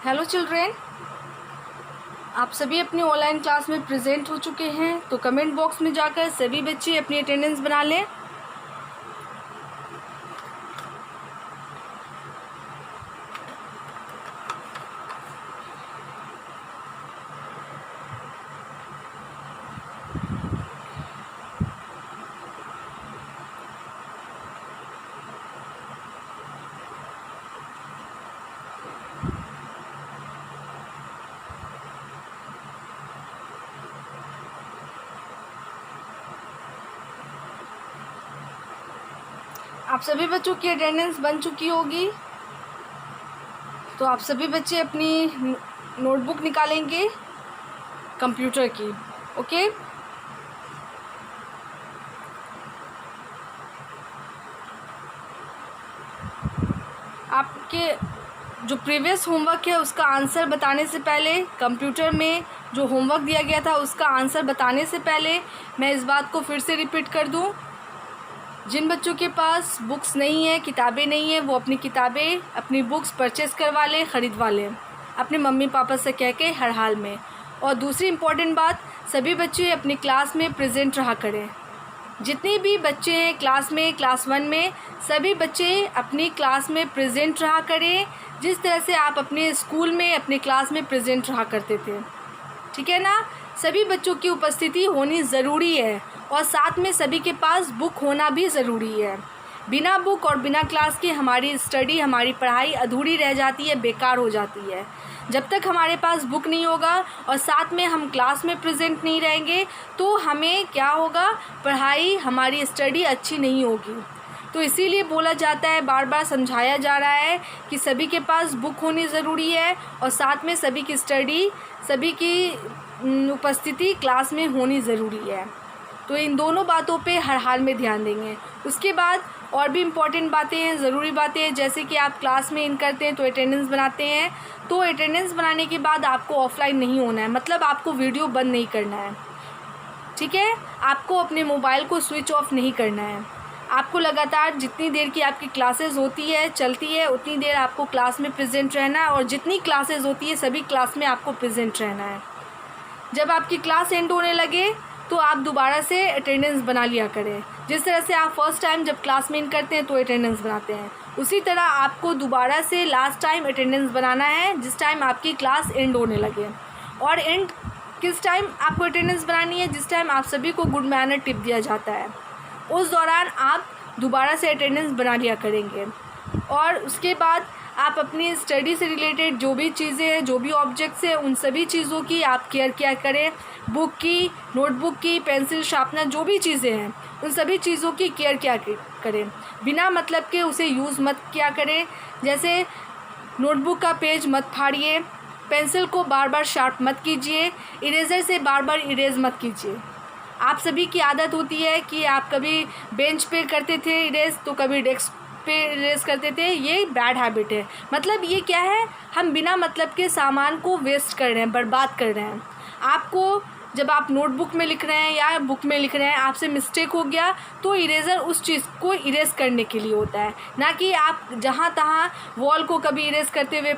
Hello children, आप सभी अपनी ऑनलाइन क्लास में प्रेजेंट हो चुके हैं। तो कमेंट बॉक्स में जाकर सभी बच्चे अपनी अटेंडेंस बना लें। आप सभी बच्चों की अटेंडेंस बन चुकी होगी। तो आप सभी बच्चे अपनी नोटबुक निकालेंगे कंप्यूटर की। ओके, आपके जो प्रीवियस होमवर्क है उसका आंसर बताने से पहले, कंप्यूटर में जो होमवर्क दिया गया था उसका आंसर बताने से पहले मैं इस बात को फिर से रिपीट कर दूं। जिन बच्चों के पास बुक्स नहीं है, किताबें नहीं है, वो अपनी किताबें, अपनी बुक्स परचेज़ करवा लें, ख़रीदवा लें अपने मम्मी पापा से कह के हर हाल में। और दूसरी इम्पॉर्टेंट बात, सभी बच्चे अपनी क्लास में प्रेजेंट रहा करें। जितने भी बच्चे हैं क्लास में, क्लास 1 में, सभी बच्चे अपनी क्लास में प्रेजेंट रहा करें, जिस तरह से आप अपने स्कूल में अपने क्लास में प्रेजेंट रहा करते थे। ठीक है ना। सभी बच्चों की उपस्थिति होनी ज़रूरी है और साथ में सभी के पास बुक होना भी ज़रूरी है। बिना बुक और बिना क्लास के हमारी स्टडी, हमारी पढ़ाई अधूरी रह जाती है, बेकार हो जाती है। जब तक हमारे पास बुक नहीं होगा और साथ में हम क्लास में प्रेजेंट नहीं रहेंगे तो हमें क्या होगा, पढ़ाई, हमारी स्टडी अच्छी नहीं होगी। तो इसीलिए बोला जाता है, बार बार समझाया जा रहा है कि सभी के पास बुक होनी ज़रूरी है और साथ में सभी की स्टडी, सभी की उपस्थिति क्लास में होनी ज़रूरी है। तो इन दोनों बातों पे हर हाल में ध्यान देंगे। उसके बाद और भी इम्पॉर्टेंट बातें हैं, ज़रूरी बातें हैं, जैसे कि आप क्लास में इन करते हैं तो अटेंडेंस बनाते हैं। तो अटेंडेंस बनाने के बाद आपको ऑफलाइन नहीं होना है, मतलब आपको वीडियो बंद नहीं करना है। ठीक है, आपको अपने मोबाइल को स्विच ऑफ नहीं करना है। आपको लगातार जितनी देर की आपकी क्लासेस होती है, चलती है, उतनी देर आपको क्लास में प्रेजेंट रहना है और जितनी क्लासेस होती है सभी क्लास में आपको प्रेजेंट रहना है। जब आपकी क्लास एंड होने लगे तो आप दोबारा से अटेंडेंस बना लिया करें। जिस तरह से आप फर्स्ट टाइम जब क्लास में इन करते हैं तो अटेंडेंस बनाते हैं, उसी तरह आपको दोबारा से लास्ट टाइम अटेंडेंस बनाना है जिस टाइम आपकी क्लास एंड होने लगे। और एंड किस टाइम आपको अटेंडेंस बनानी है, जिस टाइम आप सभी को गुड मैनर टिप दिया जाता है, उस दौरान आप दोबारा से अटेंडेंस बना लिया करेंगे। और उसके बाद आप अपनी स्टडी से रिलेटेड जो भी चीज़ें हैं, जो भी ऑब्जेक्ट्स हैं, उन सभी चीज़ों की आप केयर किया करें। बुक की, नोटबुक की, पेंसिल, शार्पनर, जो भी चीज़ें हैं उन सभी चीज़ों की केयर किया करें। बिना मतलब के उसे यूज़ मत किया करें। जैसे नोटबुक का पेज मत फाड़िए, पेंसिल को बार बार शार्प मत कीजिए, इरेज़र से बार बार इरेज़ मत कीजिए। आप सभी की आदत होती है कि आप कभी बेंच पे करते थे इरेज़ तो कभी डेस्क पे इरेज़ करते थे। ये बैड हैबिट है। मतलब ये क्या है, हम बिना मतलब के सामान को वेस्ट कर रहे हैं, बर्बाद कर रहे हैं। आपको जब आप नोटबुक में लिख रहे हैं या बुक में लिख रहे हैं, आपसे मिस्टेक हो गया तो इरेज़र उस चीज़ को इरेज़ करने के लिए होता है, ना कि आप जहाँ तहाँ वॉल को कभी इरेज़ करते हुए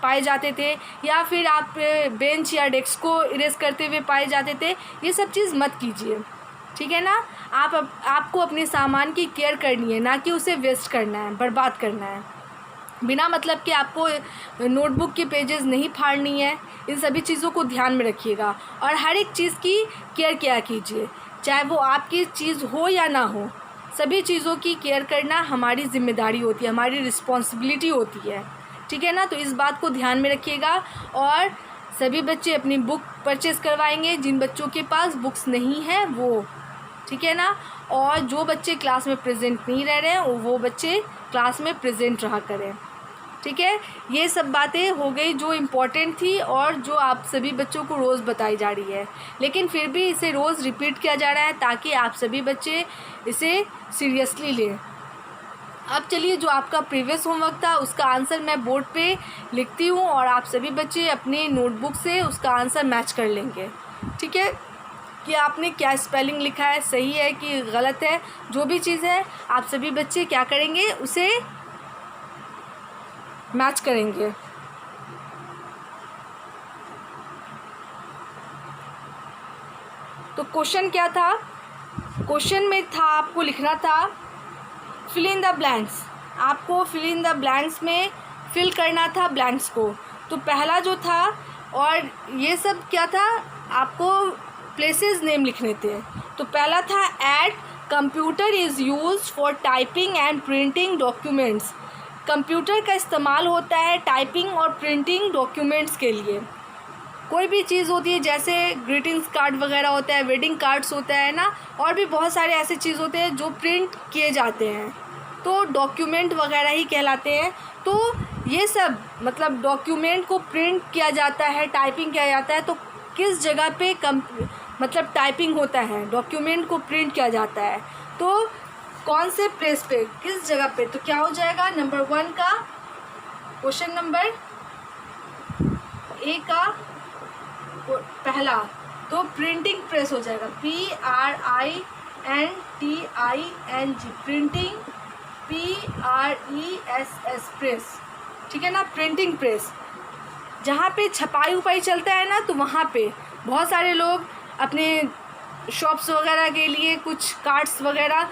पाए जाते थे या फिर आप बेंच या डेस्क को इरेज़ करते हुए पाए जाते थे। ये सब चीज़ मत कीजिए। ठीक है ना। आपको अपने सामान की केयर करनी है, ना कि उसे वेस्ट करना है, बर्बाद करना है। बिना मतलब कि आपको नोटबुक के पेजेस नहीं फाड़नी है। इन सभी चीज़ों को ध्यान में रखिएगा और हर एक चीज़ की केयर किया कीजिए, चाहे वो आपकी चीज़ हो या ना हो। सभी चीज़ों की केयर करना हमारी जिम्मेदारी होती है, हमारी रिस्पॉन्सिबिलिटी होती है। ठीक है ना। तो इस बात को ध्यान में रखिएगा और सभी बच्चे अपनी बुक परचेज़ करवाएंगे, जिन बच्चों के पास बुक्स नहीं है वो। ठीक है ना। और जो बच्चे क्लास में प्रेजेंट नहीं रह रहे हैं वो बच्चे क्लास में प्रेजेंट रहा करें। ठीक है। ये सब बातें हो गई जो इम्पोर्टेंट थी और जो आप सभी बच्चों को रोज़ बताई जा रही है, लेकिन फिर भी इसे रोज़ रिपीट किया जा रहा है ताकि आप सभी बच्चे इसे सीरियसली लें। अब चलिए, जो आपका प्रीवियस होमवर्क था उसका आंसर मैं बोर्ड पे लिखती हूँ और आप सभी बच्चे अपने नोटबुक से उसका आंसर मैच कर लेंगे। ठीक है, कि आपने क्या स्पेलिंग लिखा है, सही है कि गलत है। जो भी चीज़ है आप सभी बच्चे क्या करेंगे, उसे मैच करेंगे। तो क्वेश्चन क्या था, क्वेश्चन में था आपको लिखना था फिल इन द ब्लैंक्स, आपको फिल इन द ब्लैंक्स में फिल करना था ब्लैंक्स को। तो पहला जो था, और ये सब क्या था, आपको प्लेसेस नेम लिखने थे। तो पहला था at computer is used for typing and printing documents, computer का इस्तेमाल होता है टाइपिंग और प्रिंटिंग डॉक्यूमेंट्स के लिए। कोई भी चीज़ होती है जैसे ग्रीटिंग्स कार्ड वगैरह होता है, वेडिंग कार्ड्स होता है ना, और भी बहुत सारे ऐसे चीज़ होते हैं जो प्रिंट किए जाते हैं, तो डॉक्यूमेंट वगैरह ही कहलाते हैं। तो ये सब मतलब डॉक्यूमेंट को प्रिंट किया जाता है, टाइपिंग किया जाता है, तो किस जगह पे मतलब टाइपिंग होता है, डॉक्यूमेंट को प्रिंट किया जाता है, तो कौन से प्लेस पे, किस जगह पे। तो क्या हो जाएगा नंबर 1 का क्वेश्चन नंबर ए का पहला, तो प्रिंटिंग प्रेस हो जाएगा, PRINTING, प्रिंटिंग, PRESS, प्रेस, ठीक है ना, प्रिंटिंग प्रेस। जहाँ पे छपाई उपाई चलता है ना, तो वहाँ पे बहुत सारे लोग अपने शॉप्स वगैरह के लिए कुछ कार्ड्स वगैरह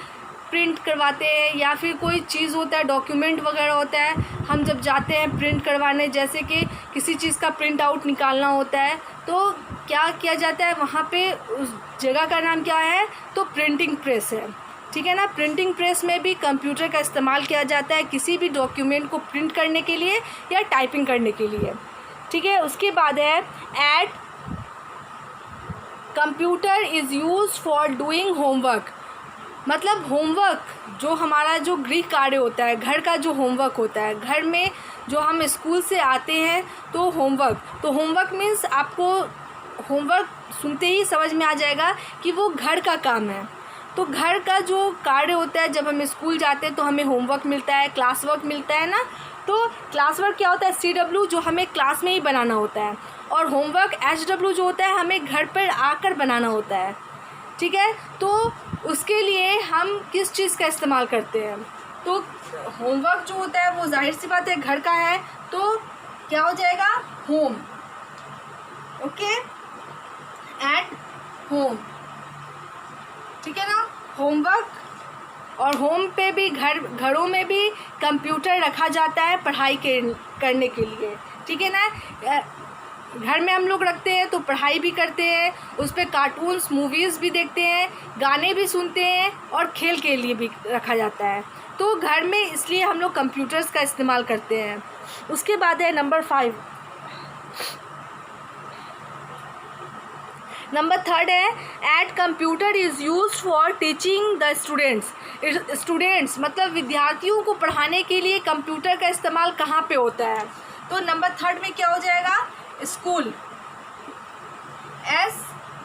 प्रिंट करवाते हैं, या फिर कोई चीज़ होता है, डॉक्यूमेंट वगैरह होता है, हम जब जाते हैं प्रिंट करवाने, जैसे कि किसी चीज़ का प्रिंट आउट निकालना होता है, तो क्या किया जाता है वहाँ पे, उस जगह का नाम क्या है, तो प्रिंटिंग प्रेस है, ठीक है ना। प्रिंटिंग प्रेस में भी कंप्यूटर का इस्तेमाल किया जाता है किसी भी डॉक्यूमेंट को प्रिंट करने के लिए या टाइपिंग करने के लिए, ठीक है। उसके बाद है at computer is used for doing homework, मतलब होमवर्क जो हमारा जो गृह कार्य होता है, घर का जो होमवर्क होता है, घर में जो हम स्कूल से आते हैं, तो होमवर्क मीन्स आपको होमवर्क सुनते ही समझ में आ जाएगा कि वो घर का काम है। तो घर का जो कार्य होता है, जब हम स्कूल जाते हैं तो हमें होमवर्क मिलता है, क्लास वर्क मिलता है ना, तो क्लास वर्क क्या होता है, CW, जो हमें क्लास में ही बनाना होता है, और होमवर्क HW जो होता है हमें घर पर आकर बनाना होता है, ठीक है। तो उसके लिए हम किस चीज़ का इस्तेमाल करते हैं, तो होमवर्क जो होता है वो जाहिर सी बात है घर का है, तो क्या हो जाएगा, होम, ओके, एट होम, ठीक है ना, होमवर्क। और होम पे भी घरों में भी कंप्यूटर रखा जाता है पढ़ाई करने के लिए, ठीक है ना। घर में हम लोग रखते हैं तो पढ़ाई भी करते हैं, उस पर कार्टून्स मूवीज़ भी देखते हैं, गाने भी सुनते हैं, और खेल के लिए भी रखा जाता है। तो घर में इसलिए हम लोग कंप्यूटर्स का इस्तेमाल करते हैं। उसके बाद है नंबर 5, नंबर 3 है at computer is used for teaching the students, मतलब विद्यार्थियों को पढ़ाने के लिए कंप्यूटर का इस्तेमाल कहाँ पे होता है। तो नंबर 3 में क्या हो जाएगा, स्कूल,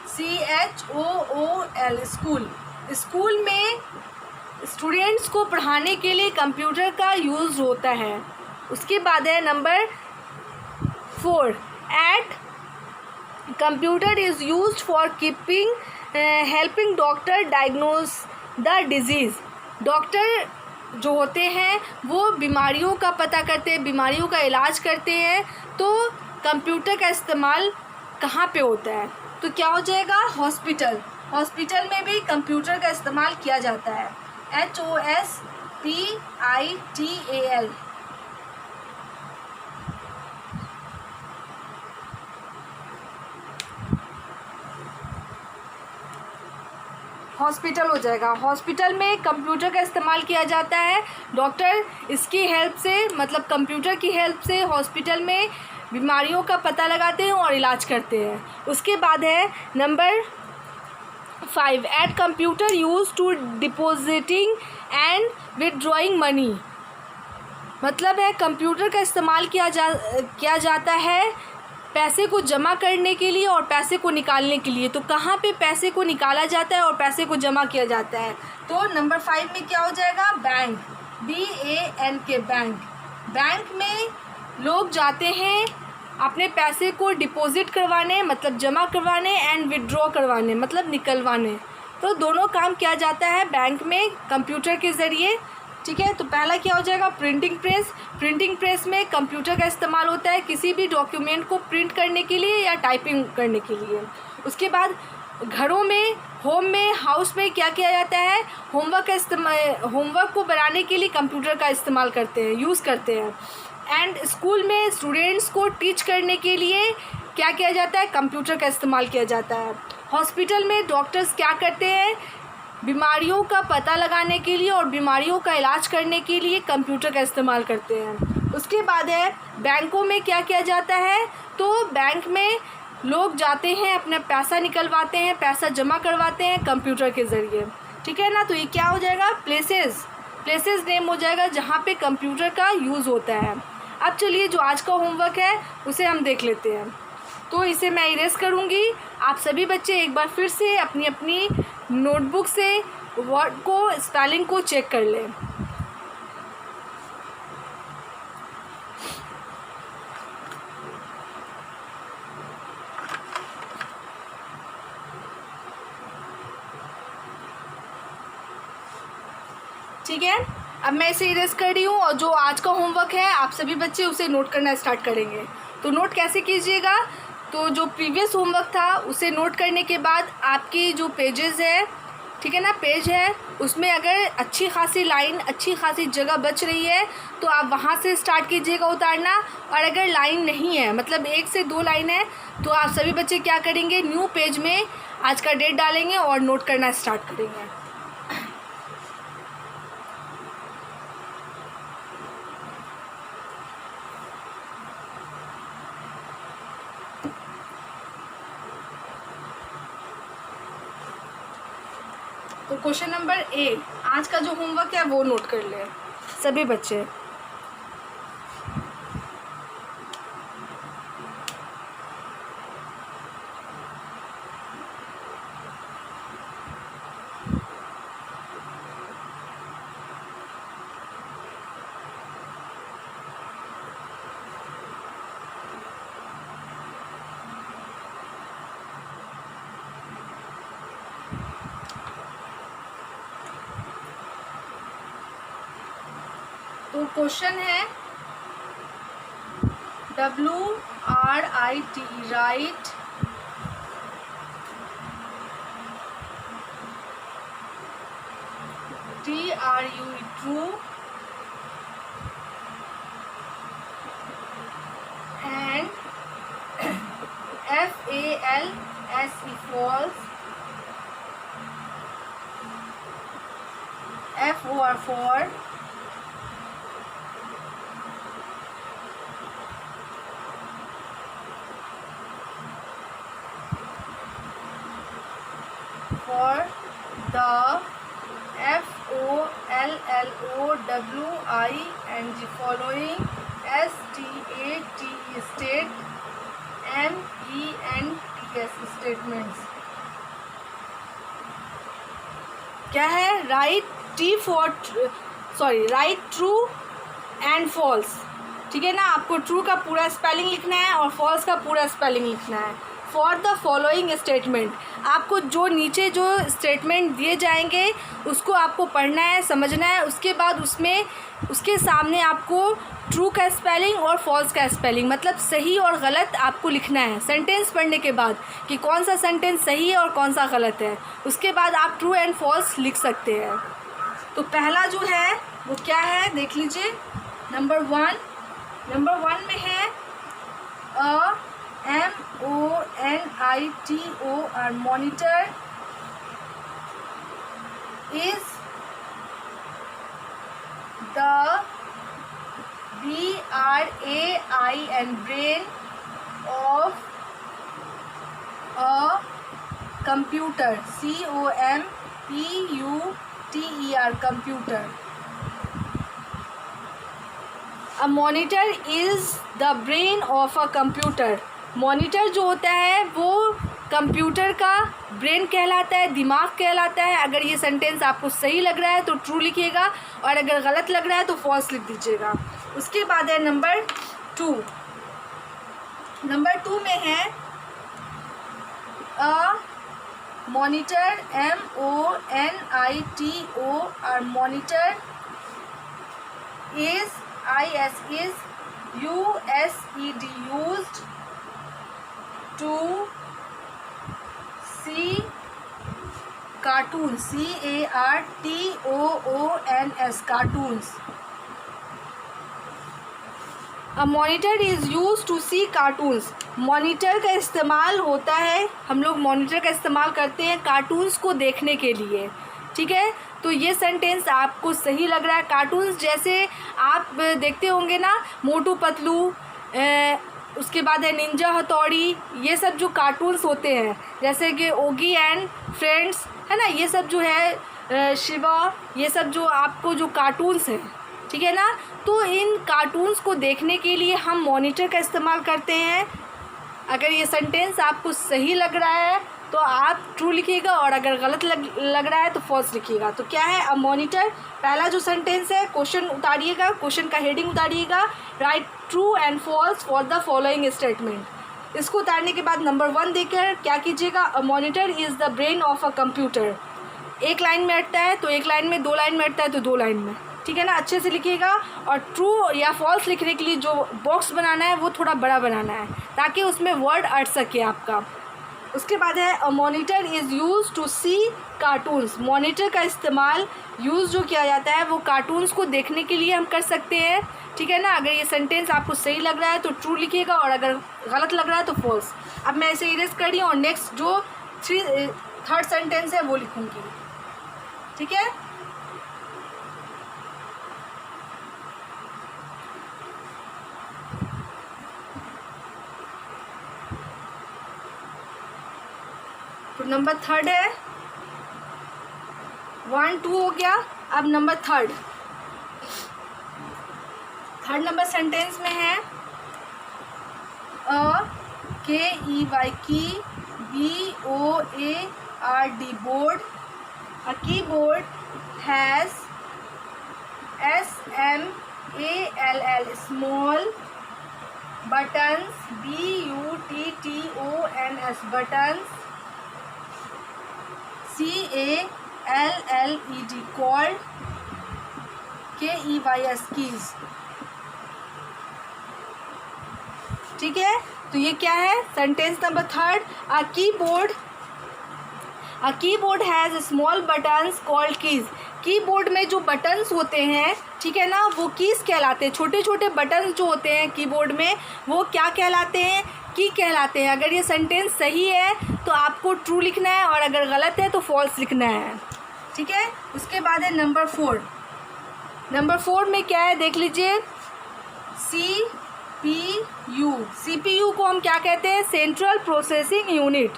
SCHOOL, स्कूल। स्कूल में स्टूडेंट्स को पढ़ाने के लिए कंप्यूटर का यूज़ होता है। उसके बाद है number 4 at computer is used for keeping helping doctor diagnose the disease, doctor जो होते हैं वो बीमारियों का पता करते हैं, बीमारियों का इलाज करते हैं, तो कंप्यूटर का इस्तेमाल कहाँ पे होता है, तो क्या हो जाएगा, हॉस्पिटल। हॉस्पिटल में भी कंप्यूटर का इस्तेमाल किया जाता है, HOSPITAL। हॉस्पिटल हो जाएगा। हॉस्पिटल में कंप्यूटर का इस्तेमाल किया जाता है, डॉक्टर इसकी हेल्प से, मतलब कंप्यूटर की हेल्प से हॉस्पिटल में बीमारियों का पता लगाते हैं और इलाज करते हैं। उसके बाद है number 5 at computer use to depositing and withdrawing money, मतलब है कंप्यूटर का इस्तेमाल किया जाता है पैसे को जमा करने के लिए और पैसे को निकालने के लिए। तो कहाँ पे पैसे को निकाला जाता है और पैसे को जमा किया जाता है, तो नंबर 5 में क्या हो जाएगा, बैंक, BANK, बैंक। बैंक में लोग जाते हैं अपने पैसे को डिपॉजिट करवाने, मतलब जमा करवाने, एंड विड्रॉ करवाने, मतलब निकलवाने। तो दोनों काम किया जाता है बैंक में कंप्यूटर के ज़रिए, ठीक है। तो पहला क्या हो जाएगा, प्रिंटिंग प्रेस। प्रिंटिंग प्रेस में कंप्यूटर का इस्तेमाल होता है किसी भी डॉक्यूमेंट को प्रिंट करने के लिए या टाइपिंग करने के लिए। उसके बाद घरों में, होम में, हाउस में क्या किया जाता है, होमवर्क को बनाने के लिए कंप्यूटर का इस्तेमाल करते हैं, यूज़ करते हैं। एंड स्कूल में स्टूडेंट्स को टीच करने के लिए क्या किया जाता है, कंप्यूटर का इस्तेमाल किया जाता है। हॉस्पिटल में डॉक्टर्स क्या करते हैं, बीमारियों का पता लगाने के लिए और बीमारियों का इलाज करने के लिए कंप्यूटर का इस्तेमाल करते हैं। उसके बाद है बैंकों में क्या किया जाता है, तो बैंक में लोग जाते हैं, अपना पैसा निकलवाते हैं, पैसा जमा करवाते हैं कंप्यूटर के ज़रिए, ठीक है ना। तो ये क्या हो जाएगा, प्लेसेस नेम हो जाएगा जहाँ पे कंप्यूटर का यूज़ होता है। अब चलिए जो आज का होमवर्क है उसे हम देख लेते हैं। तो इसे मैं इरेज करूँगी। आप सभी बच्चे एक बार फिर से अपनी अपनी नोटबुक से वर्ड को, स्पेलिंग को चेक कर लें। ठीक है, अब मैं इसे इरेज कर रही हूँ और जो आज का होमवर्क है आप सभी बच्चे उसे नोट करना स्टार्ट करेंगे। तो नोट कैसे कीजिएगा, तो जो प्रीवियस होमवर्क था उसे नोट करने के बाद आपकी जो पेजेस है, ठीक है ना, पेज है, उसमें अगर अच्छी खासी लाइन, अच्छी खासी जगह बच रही है तो आप वहाँ से स्टार्ट कीजिएगा उतारना। और अगर लाइन नहीं है, मतलब 1 से 2 लाइन है, तो आप सभी बच्चे क्या करेंगे, न्यू पेज में आज का डेट डालेंगे और नोट करना स्टार्ट करेंगे। तो क्वेश्चन नंबर ए, आज का जो होमवर्क है वो नोट कर ले सभी बच्चे। तो क्वेश्चन है WRIT, right, TRUE, true, and FALSE, false, FOR, for, for the, FOLLOWING, following, STATE, state, MENTS, statements। क्या है, राइट ट्रू एंड फॉल्स, ठीक है ना। आपको ट्रू का पूरा स्पेलिंग लिखना है और फॉल्स का पूरा स्पेलिंग लिखना है। फॉर द फॉलोइंग स्टेटमेंट, आपको जो नीचे जो स्टेटमेंट दिए जाएंगे उसको आपको पढ़ना है, समझना है। उसके बाद उसमें उसके सामने आपको ट्रू का स्पेलिंग और फॉल्स का स्पेलिंग, मतलब सही और गलत आपको लिखना है सेंटेंस पढ़ने के बाद कि कौन सा सेंटेंस सही है और कौन सा गलत है। उसके बाद आप ट्रू एंड फॉल्स लिख सकते हैं। तो पहला जो है वो क्या है, देख लीजिए। नंबर वन में है MONITOR, monitor is the BRAIN, brain of a computer, COMPUTER, computer। A monitor is the brain of a computer। Monitor जो होता है वो कंप्यूटर का ब्रेन कहलाता है, दिमाग कहलाता है। अगर ये सेंटेंस आपको सही लग रहा है तो ट्रू लिखिएगा और अगर गलत लग रहा है तो फॉल्स लिख दीजिएगा। उसके बाद है नंबर टू में है monitor, MONITOR, monitor is used to see cartoon, CARTOONS, cartoons. A monitor is use to see cartoons, monitor का इस्तेमाल होता है, हम लोग मॉनिटर का इस्तेमाल करते हैं कार्टून्स को देखने के लिए। ठीक है, तो ये सेंटेंस आपको सही लग रहा है। कार्टून्स जैसे आप देखते होंगे ना, मोटू पतलू, उसके बाद है निंजा हथौड़ी, ये सब जो कार्टून्स होते हैं, जैसे कि ओगी एंड फ्रेंड्स, है ना, ये सब जो है शिवा, ये सब जो आपको जो कार्टून्स हैं, ठीक है ना। तो इन कार्टून्स को देखने के लिए हम मॉनिटर का इस्तेमाल करते हैं। अगर ये सेंटेंस आपको सही लग रहा है तो आप ट्रू लिखिएगा, और अगर गलत लग रहा है तो फॉल्स लिखिएगा। तो क्या है अ मॉनिटर, पहला जो सेंटेंस है, क्वेश्चन उतारिएगा, क्वेश्चन का हेडिंग उतारिएगा, write true and false for the following statement. इसको उतारने के बाद नंबर 1 देकर क्या कीजिएगा, a monitor is the brain of a computer. एक लाइन में अटता है तो एक लाइन में, 2 लाइन में अटता है तो 2 लाइन में, ठीक है ना, अच्छे से लिखिएगा। और ट्रू या फॉल्स लिखने के लिए जो बॉक्स बनाना है वो थोड़ा बड़ा बनाना है, ताकि उसमें वर्ड अट सके आपका। उसके बाद है a monitor is use to see cartoons, monitor का इस्तेमाल यूज़ जो किया जाता है वो कार्टून्स को देखने के लिए हम कर सकते हैं, ठीक है ना। अगर ये सेंटेंस आपको सही लग रहा है तो ट्रू लिखिएगा, और अगर गलत लग रहा है तो फॉल्स। अब मैं ऐसे इरेज कर रही हूँ और नेक्स्ट जो थर्ड सेंटेंस है वो लिखूँगी, ठीक है। तो नंबर 3 है, 1 2 हो गया। अब नंबर 3 नंबर सेंटेंस में है अ KEY की BOARD board, a keyboard has SMALL small buttons, BUTTONS buttons, CALLED called, KEYS keys, ठीक है। तो ये क्या है sentence number 3, a keyboard has small buttons called keys. Keyboard में जो बटन्स होते हैं, ठीक है ना, वो कीज़ कहलाते हैं। छोटे छोटे बटन्स जो होते हैं कीबोर्ड में वो क्या कहलाते हैं, की कहलाते हैं। अगर ये सेंटेंस सही है तो आपको ट्रू लिखना है, और अगर गलत है तो फॉल्स लिखना है, ठीक है। उसके बाद है नंबर 4। नंबर 4 में क्या है देख लीजिए, CPU को हम क्या कहते हैं, सेंट्रल प्रोसेसिंग यूनिट,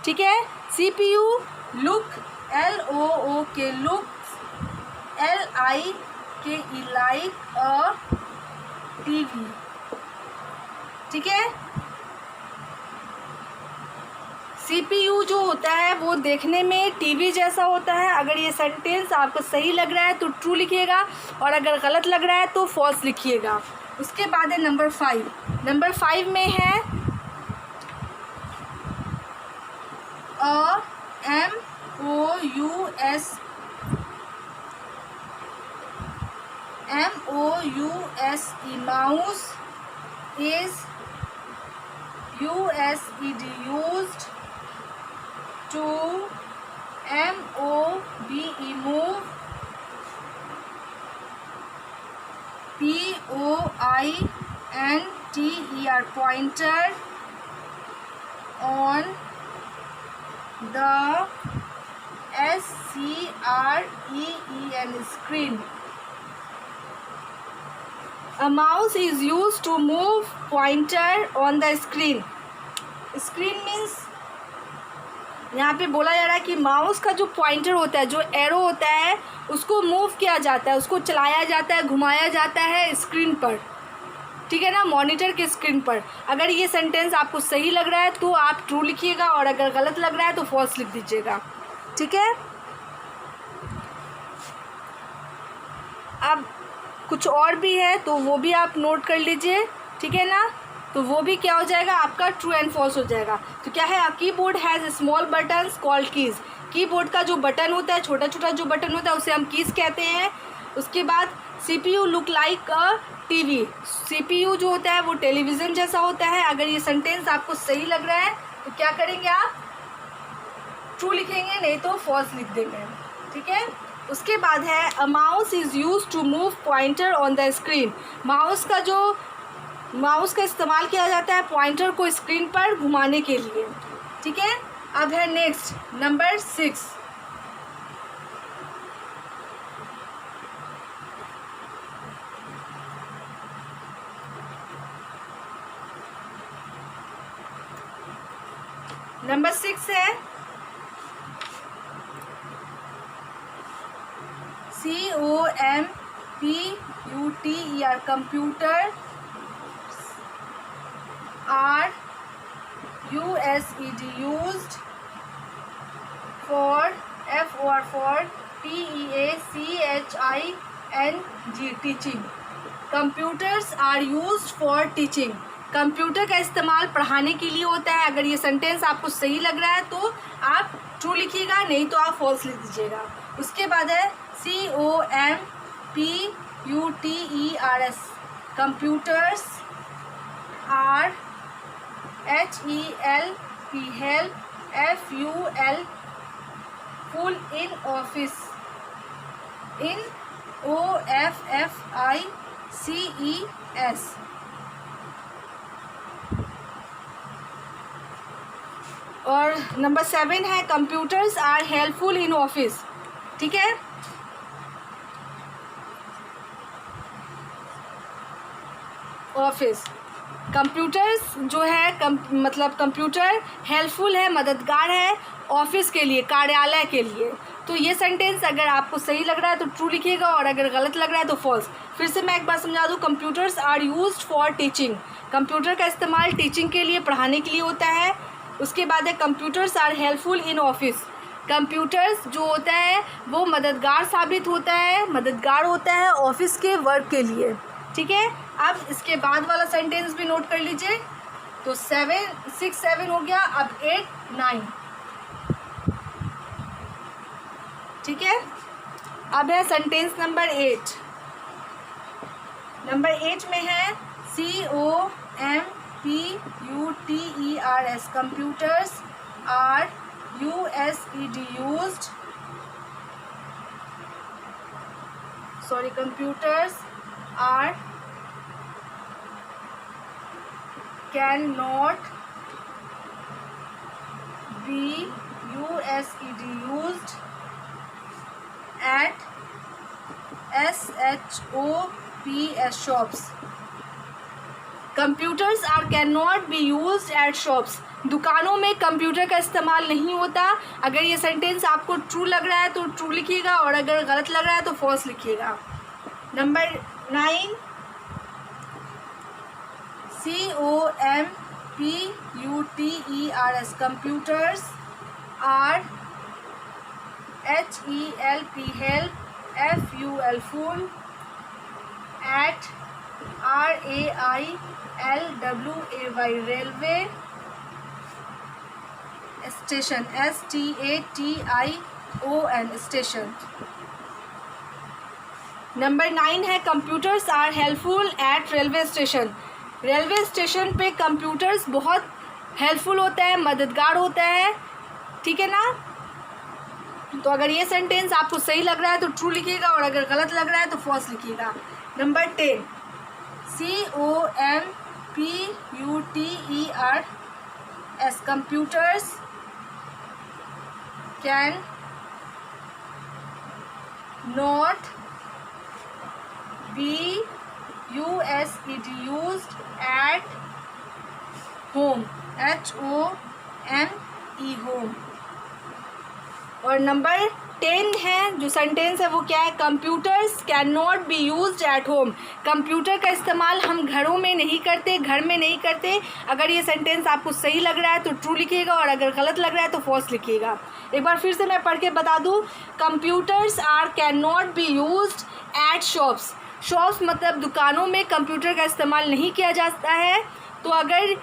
ठीक है। CPU look, LOOK look, LIKE like a TV, ठीक है। CPU जो होता है वो देखने में टीवी जैसा होता है। अगर ये सेंटेंस आपको सही लग रहा है तो ट्रू लिखिएगा, और अगर गलत लग रहा है तो फॉल्स लिखिएगा। उसके बाद है नंबर 5। नंबर 5 में है MOUSE mouse is USED used to MOVE move, POINTER pointer on the SCREEN screen. A mouse is used to move pointer on the screen. Screen means यहाँ पे बोला जा रहा है कि माउस का जो पॉइंटर होता है, जो एरो होता है, उसको मूव किया जाता है, उसको चलाया जाता है, घुमाया जाता है स्क्रीन पर, ठीक है ना, मॉनिटर के स्क्रीन पर। अगर ये सेंटेंस आपको सही लग रहा है तो आप ट्रू लिखिएगा, और अगर गलत लग रहा है तो फॉल्स लिख दीजिएगा, ठीक है। अब कुछ और भी है तो वो भी आप नोट कर लीजिए, ठीक है ना। तो वो भी क्या हो जाएगा, आपका ट्रू एंड फॉल्स हो जाएगा। तो क्या है, a keyboard has small buttons called keys. Keyboard का जो बटन होता है, छोटा छोटा जो बटन होता है, उसे हम कीज़ कहते हैं। उसके बाद CPU look like a TV, CPU जो होता है वो टेलीविज़न जैसा होता है। अगर ये सेंटेंस आपको सही लग रहा है तो क्या करेंगे आप, ट्रू लिखेंगे, नहीं तो फॉल्स लिख देंगे। ठीक है, उसके बाद है a mouse is use to move pointer on the screen. Mouse का इस्तेमाल किया जाता है पॉइंटर को स्क्रीन पर घुमाने के लिए। ठीक है, अब है नेक्स्ट नंबर 6। नंबर 6 है COMPUTER। Computer are USED used for TEACHING teaching। Computers are used for teaching. Computer का इस्तेमाल पढ़ाने के लिए होता है। अगर ये सेंटेंस आपको सही लग रहा है तो आप ट्रू लिखिएगा, नहीं तो आप फॉल्स लिख दीजिएगा। उसके बाद है COMPUTERS। Computers are HELP help FUL full in office in OFFICES। और नंबर 7 है computers are helpful in office. ठीक है, ऑफिस कंप्यूटर्स जो है मतलब कंप्यूटर हेल्पफुल है, मददगार है ऑफिस के लिए, कार्यालय के लिए। तो ये सेंटेंस अगर आपको सही लग रहा है तो ट्रू लिखिएगा, और अगर गलत लग रहा है तो फॉल्स। फिर से मैं एक बार समझा दूँ, computers are used for teaching. Computer का इस्तेमाल टीचिंग के लिए, पढ़ाने के लिए होता है। उसके बाद है computers are helpful in office. Computers जो होता है वो मददगार साबित होता है, मददगार होता है ऑफिस के वर्क के लिए। ठीक है, अब इसके बाद वाला सेंटेंस भी नोट कर लीजिए। तो 6 7 हो गया, अब 8 9। ठीक है, अब है सेंटेंस नंबर 8। नंबर 8 में है COMPUTERS। Computers are USED used computers are cannot be USED used at SHOPS shops। Computers are can not be used at shops. दुकानों में कंप्यूटर का इस्तेमाल नहीं होता। अगर ये सेंटेंस आपको ट्रू लग रहा है तो ट्रू लिखिएगा, और अगर गलत लग रहा है तो फॉल्स लिखिएगा। Number 9 COMPUTERS। Computers are HELP help FUL full एट RAILWAY railway station STATION station. Number 9 है computers are helpful at railway station. Railway station पे कंप्यूटर्स बहुत हेल्पफुल होता है, मददगार होता है। ठीक है ना, तो अगर ये सेंटेंस आपको सही लग रहा है तो ट्रू लिखिएगा, और अगर गलत लग रहा है तो फॉल्स लिखिएगा। Number 10 COMPUTERS। Computers can not B USED used at home HOME home. और नंबर 10 है जो सेंटेंस है वो क्या है, computers can not be used at home. Computer का इस्तेमाल हम घरों में नहीं करते, घर में नहीं करते। अगर ये सेंटेंस आपको सही लग रहा है तो ट्रू लिखिएगा, और अगर गलत लग रहा है तो फॉल्स लिखिएगा। एक बार फिर से मैं पढ़ के बता दूँ, computers are can not be used at shops. Shops मतलब दुकानों में कंप्यूटर का इस्तेमाल नहीं किया जाता है। तो अगर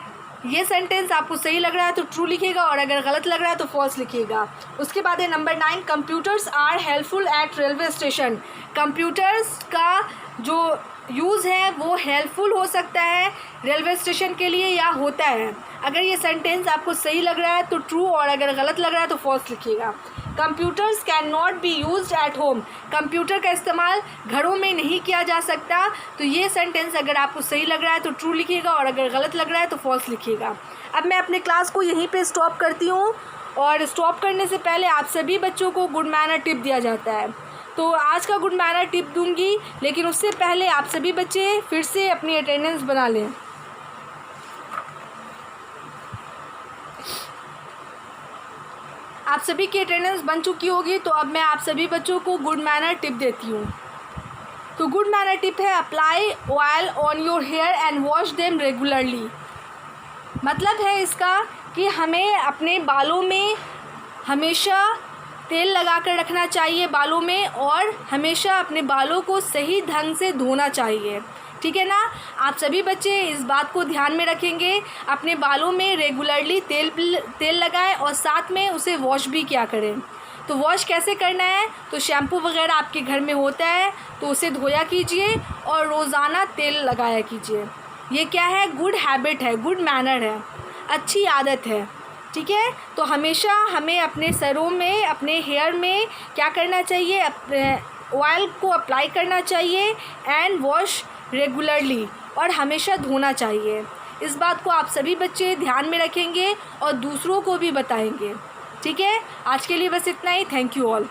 ये सेंटेंस आपको सही लग रहा है तो ट्रू लिखिएगा, और अगर गलत लग रहा है तो फॉल्स लिखिएगा। उसके बाद है number 9 computers are helpful at railway station. Computers का जो यूज़ है वो हेल्पफुल हो सकता है रेलवे स्टेशन के लिए या होता है। अगर ये सेंटेंस आपको सही लग रहा है तो ट्रू, और अगर गलत लग रहा है तो फॉल्स लिखिएगा। Computers can not be used at home, computer का इस्तेमाल घरों में नहीं किया जा सकता। तो ये सेंटेंस अगर आपको सही लग रहा है तो ट्रू लिखिएगा, और अगर गलत लग रहा है तो फॉल्स लिखिएगा। अब मैं अपने क्लास को यहीं पे स्टॉप करती हूँ, और स्टॉप करने से पहले आप सभी बच्चों को गुड मैनर टिप दिया जाता है। तो आज का गुड मैनर टिप दूंगी, लेकिन उससे पहले आप सभी बच्चे फिर से अपनी अटेंडेंस बना लें। आप सभी की अटेंडेंस बन चुकी होगी, तो अब मैं आप सभी बच्चों को गुड मैनर टिप देती हूँ। तो गुड मैनर टिप है apply oil on your hair and wash them regularly. मतलब है इसका कि हमें अपने बालों में हमेशा तेल लगा कर रखना चाहिए बालों में, और हमेशा अपने बालों को सही ढंग से धोना चाहिए। ठीक है ना? आप सभी बच्चे इस बात को ध्यान में रखेंगे, अपने बालों में रेगुलरली तेल लगाएं और साथ में उसे वॉश भी किया करें। तो वॉश कैसे करना है? तो शैम्पू वगैरह आपके घर में होता है तो उसे धोया कीजिए और रोज़ाना तेल लगाया कीजिए। ये क्या है? गुड हैबिट है, गुड मैनर है, अच्छी आदत है। ठीक है? तो हमेशा हमें अपने सरों में, अपने हेयर में क्या करना चाहिए? ऑयल को अप्लाई करना चाहिए एंड वॉश रेगुलरली, और हमेशा धोना चाहिए। इस बात को आप सभी बच्चे ध्यान में रखेंगे और दूसरों को भी बताएंगे। ठीक है? आज के लिए बस इतना ही। Thank you all.